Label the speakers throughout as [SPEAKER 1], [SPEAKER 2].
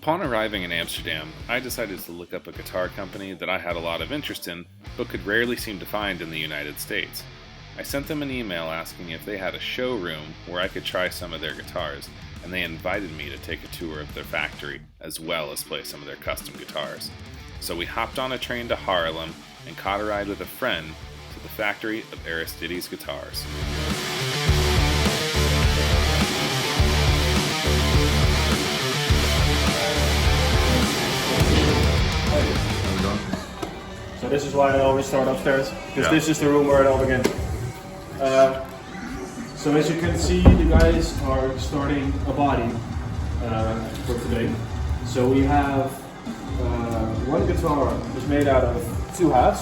[SPEAKER 1] Upon arriving in Amsterdam, I decided to look up a guitar company that I had a lot of interest in, but could rarely seem to find in the United States. I sent them an email asking if they had a showroom where I could try some of their guitars, and they invited me to take a tour of their factory, as well as play some of their custom guitars. So we hopped on a train to Haarlem and caught a ride with a friend to the factory of Aristides Guitars.
[SPEAKER 2] So this is why I always start upstairs, because this is the room where it all begins. So as you can see, the guys are starting a body for today. So we have one guitar is made out of two halves.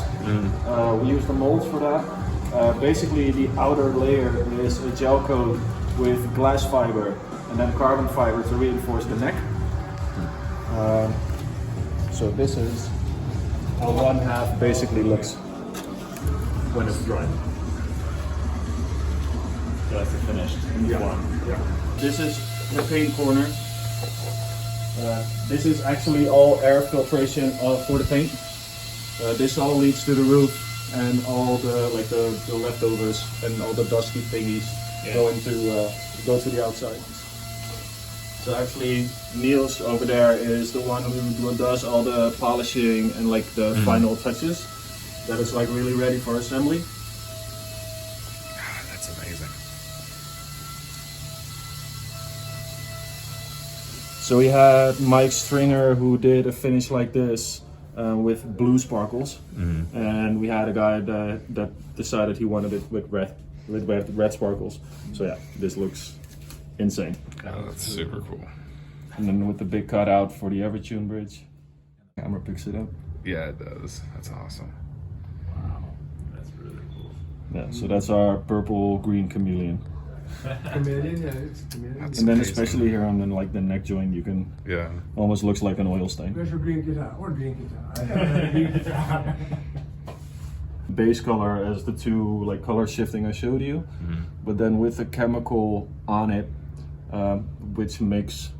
[SPEAKER 2] We use the molds for that. Basically the outer layer is a gel coat with glass fiber and then carbon fiber to reinforce the neck. So this is how one half basically looks when it's dry. So that's the finished one. Yeah. This is the paint corner. This is actually all air filtration for the paint. This all leads to the roof, and all the leftovers and all the dusty thingies go to the outside. So actually, Niels over there is the one who does all the polishing and like the final touches. That is like really ready for assembly.
[SPEAKER 1] God, that's amazing.
[SPEAKER 2] So we had Mike Stringer who did a finish like this with blue sparkles, and we had a guy that decided he wanted it with red sparkles. So yeah, this looks insane.
[SPEAKER 1] Oh, that's super cool.
[SPEAKER 2] And then with the big cutout for the Evertune bridge. Camera picks it up.
[SPEAKER 1] Yeah, it does. That's awesome.
[SPEAKER 3] Wow, that's really cool.
[SPEAKER 2] Yeah, so that's our purple green chameleon.
[SPEAKER 3] Chameleon, yeah, it's chameleon.
[SPEAKER 1] That's
[SPEAKER 2] And then
[SPEAKER 1] amazing.
[SPEAKER 2] especially here on the neck joint, you can almost looks like an oil stain.
[SPEAKER 3] Where's your green guitar? Or green guitar? I have a green guitar.
[SPEAKER 2] Base color as the two like color shifting I showed you, but then with a chemical on it, which makes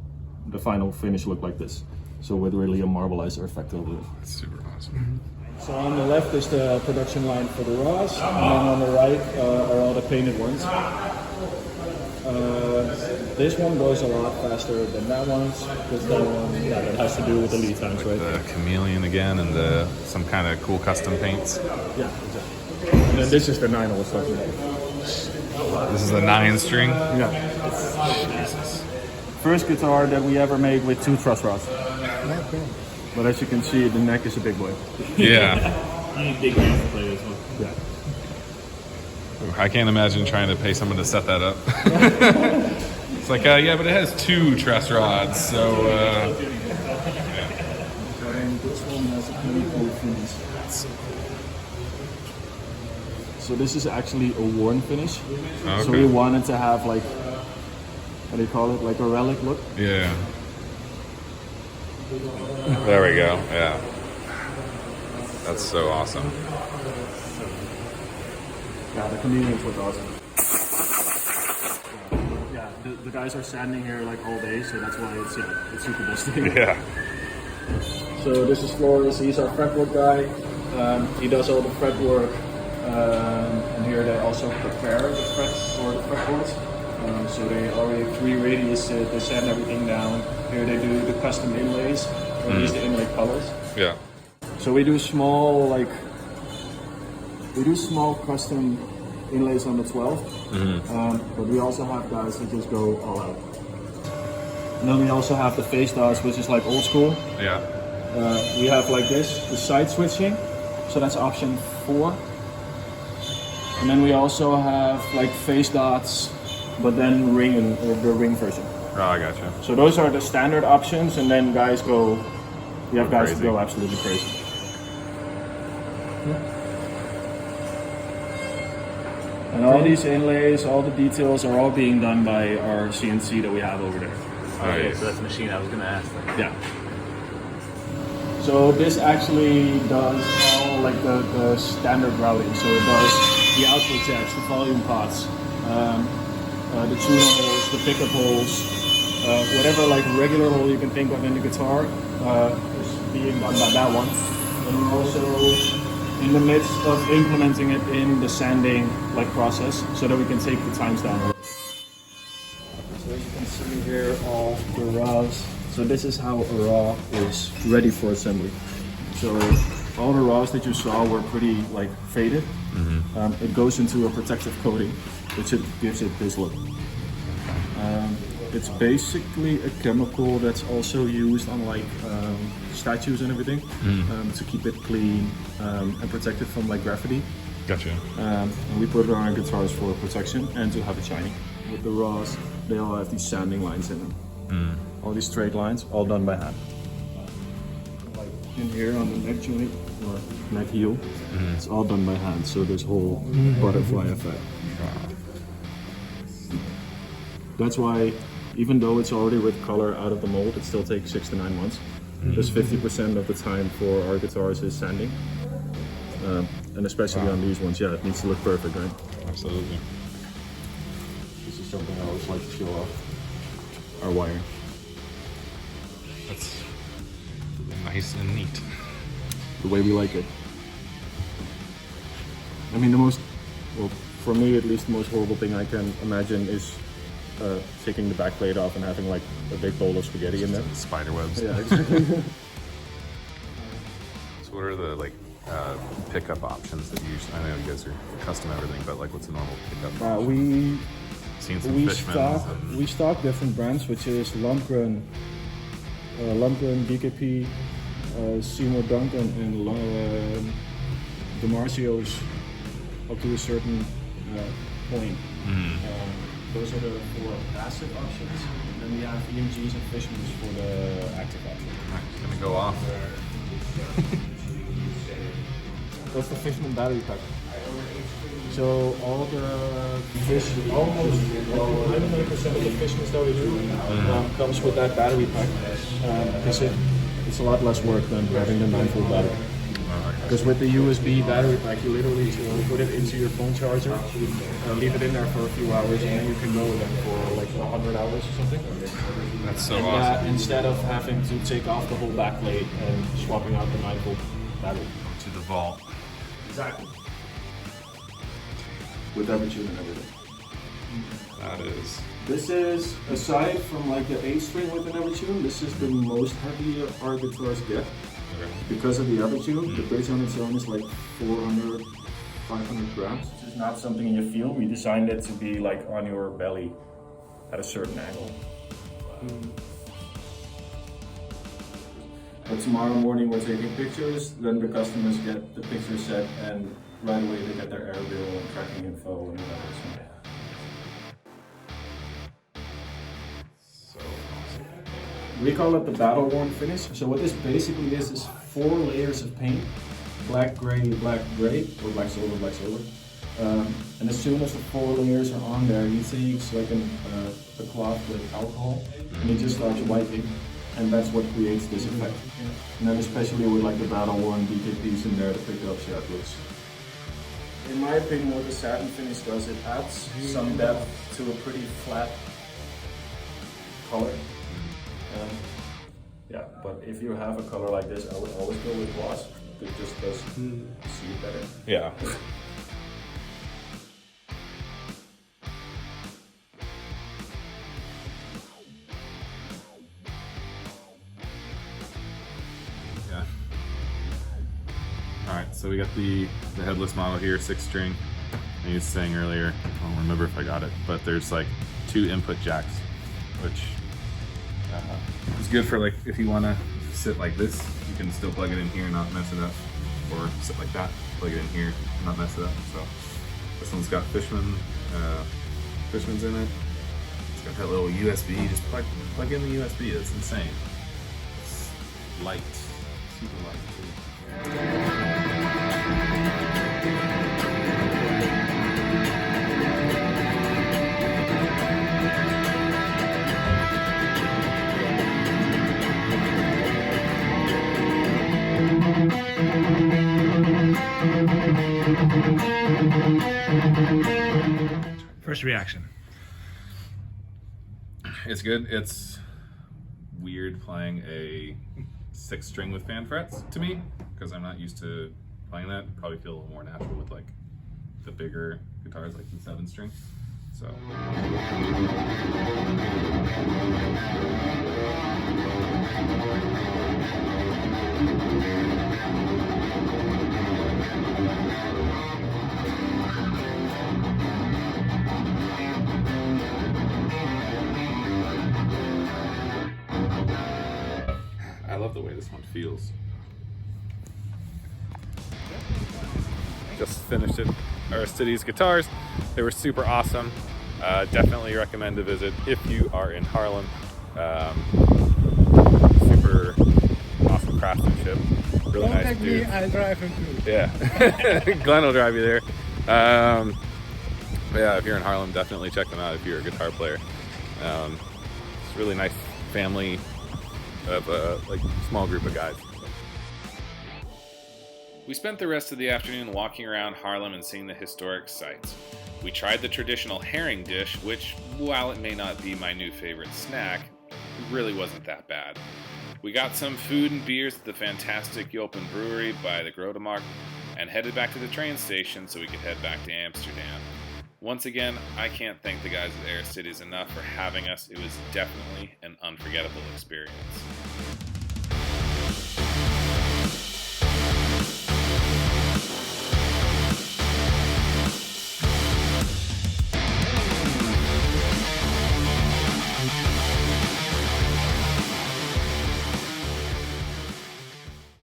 [SPEAKER 2] the final finish look like this. So with really a marbleizer effect over it.
[SPEAKER 1] That's super awesome.
[SPEAKER 2] So on the left is the production line for the raws, and then on the right are all the painted ones. This one goes a lot faster than that one's, because that one, that has to do with the lead times, right?
[SPEAKER 1] The chameleon again and some kind of cool custom paints.
[SPEAKER 2] Yeah, exactly. And then this is the 9 I was talking about.
[SPEAKER 1] This is the 9-string.
[SPEAKER 2] Yeah.
[SPEAKER 1] Jesus.
[SPEAKER 2] First guitar that we ever made with 2 truss rods. But as you can see, the neck is a big boy.
[SPEAKER 1] Yeah.
[SPEAKER 2] You need big hands to play this one. Yeah.
[SPEAKER 1] I can't imagine trying to pay someone to set that up. It's like, yeah, but it has 2 truss rods, so.
[SPEAKER 2] And this one has a pretty cool finish. So this is actually a worn finish.
[SPEAKER 1] Okay.
[SPEAKER 2] So we wanted to have like, what do you call it, like a relic look.
[SPEAKER 1] Yeah. There we go, yeah. That's so awesome.
[SPEAKER 2] Yeah, the convenience was awesome. Yeah, the guys are standing here like all day, so that's why it's super dusty.
[SPEAKER 1] Yeah.
[SPEAKER 2] So this is Floris, he's our fretboard guy. He does all the fretwork, and here they also prepare the frets for the fretboards. So they already pre-radius it, they sand everything down. Here they do the custom inlays, or at least the inlay colors.
[SPEAKER 1] Yeah.
[SPEAKER 2] So we do small custom inlays on the 12, but we also have guys that just go all out. And then we also have the face dots, which is like old school.
[SPEAKER 1] Yeah.
[SPEAKER 2] We have like this, the side switching, so that's option 4. And then we also have like face dots, but then the ring version.
[SPEAKER 1] Oh, I gotcha.
[SPEAKER 2] So those are the standard options, and then guys go, you have guys
[SPEAKER 1] Crazy.
[SPEAKER 2] to go absolutely crazy. And all these inlays, all the details are all being done by our CNC that we have over there.
[SPEAKER 1] Okay,
[SPEAKER 3] So that's the machine I was gonna ask.
[SPEAKER 2] Yeah. So this actually does all like the standard routing. So it does the output jacks, the volume pots, the tune holes, the pickup holes, Whatever like regular hole you can think of in the guitar is being done by that one. And we're also in the midst of implementing it in the sanding like process so that we can take the times down a little. So as you can see here, all the raws. So this is how a raw is ready for assembly. So all the raws that you saw were pretty like faded. It goes into a protective coating, which it gives it this look. It's basically a chemical that's also used on like statues and everything to keep it clean and protect it from like graffiti.
[SPEAKER 1] Gotcha.
[SPEAKER 2] And we put it on our guitars for protection and to have it shiny. With the raws, they all have these sanding lines in them. All these straight lines, all done by hand. Like in here on the neck joint or neck heel, it's all done by hand. So this whole butterfly effect. That's why, even though it's already with color out of the mold, it still takes 6 to 9 months. Just 50% of the time for our guitars is sanding. And especially on these ones, yeah, it needs to look perfect, right?
[SPEAKER 1] Absolutely.
[SPEAKER 2] This is something I always like to show off. Our wire.
[SPEAKER 1] That's nice and neat.
[SPEAKER 2] The way we like it. I mean, well, for me at least, the most horrible thing I can imagine is taking the back plate off and having like a big bowl of spaghetti in there.
[SPEAKER 1] Spider webs.
[SPEAKER 2] Yeah, exactly.
[SPEAKER 1] So what are the like pickup options that you use? I know you guys are custom everything, but like what's a normal pickup? Seen some Fishmans.
[SPEAKER 2] We stock different brands, which is Lundgren, DKP, Seymour Duncan, and DiMarzio's up to a certain point. Those are the 4 passive options. And then we have EMGs and Fishmans for the active option.
[SPEAKER 1] It's gonna go off.
[SPEAKER 2] That's the Fishman battery pack. So all the fish, almost 99% of the Fishmans that we do comes with that battery pack. Because it's a lot less work than having the 9-volt battery. Because with the USB battery pack, you literally put it into your phone charger, leave it in there for a few hours, and then you can go with it for like 100 hours or something.
[SPEAKER 1] That's so awesome.
[SPEAKER 2] Instead of having to take off the whole backplate and swapping out the 9-volt battery.
[SPEAKER 1] To the vault.
[SPEAKER 2] Exactly. With every tune and everything.
[SPEAKER 1] That is.
[SPEAKER 2] This is, aside from like the 8-string with an Evertune, this is the most heavy our guitars get. Because of the Evertune, the bridge on its own is like 400, 500 grams. This is not something you feel. We designed it to be like on your belly at a certain angle. But tomorrow morning we're taking pictures, then the customers get the picture set and right away they get their air wheel and tracking info and whatever.
[SPEAKER 1] So awesome.
[SPEAKER 2] We call it the battle worn finish. So what this basically is 4 layers of paint. Black, gray, or black silver, black silver. And as soon as the 4 layers are on there, he takes like a cloth with alcohol and he just starts wiping. And that's what creates this effect. And then especially with like the battle worn DKPs in there to pick it up sharp looks. In my opinion, what the satin finish does, it adds some depth to a pretty flat color. Yeah, but if you have a color like this, I would always go with gloss. It just does see it better.
[SPEAKER 1] Yeah. Yeah. All right, so we got the headless model here, 6-string. And he was saying earlier, I don't remember if I got it, but there's like 2 input jacks, which is good for like if you want to sit like this, you can still plug it in here and not mess it up, or sit like that, plug it in here and not mess it up. So this one's got Fishman's in it. It's got that little USB. Just plug in the USB. It's insane. It's light, super light too.
[SPEAKER 4] First reaction.
[SPEAKER 1] It's good. It's weird playing a 6-string with fan frets to me, because I'm not used to playing that. It'd probably feel a little more natural with like the bigger guitars, like the 7-string. So. I love the way this one feels. Just finished at Aristides Guitars. They were super awesome. Definitely recommend to visit if you are in Haarlem. Super awesome craftsmanship. Really nice dude.
[SPEAKER 3] I'll drive him too.
[SPEAKER 1] Yeah, Glen will drive you there. Yeah, if you're in Haarlem, definitely check them out if you're a guitar player. It's a really nice family of like small group of guys. We spent the rest of the afternoon walking around Haarlem and seeing the historic sights. We tried the traditional herring dish, which, while it may not be my new favorite snack, really wasn't that bad. We got some food and beers at the fantastic Jopen Brewery by the Grotemarkt and headed back to the train station so we could head back to Amsterdam. Once again, I can't thank the guys at Aristides enough for having us. It was definitely an unforgettable experience.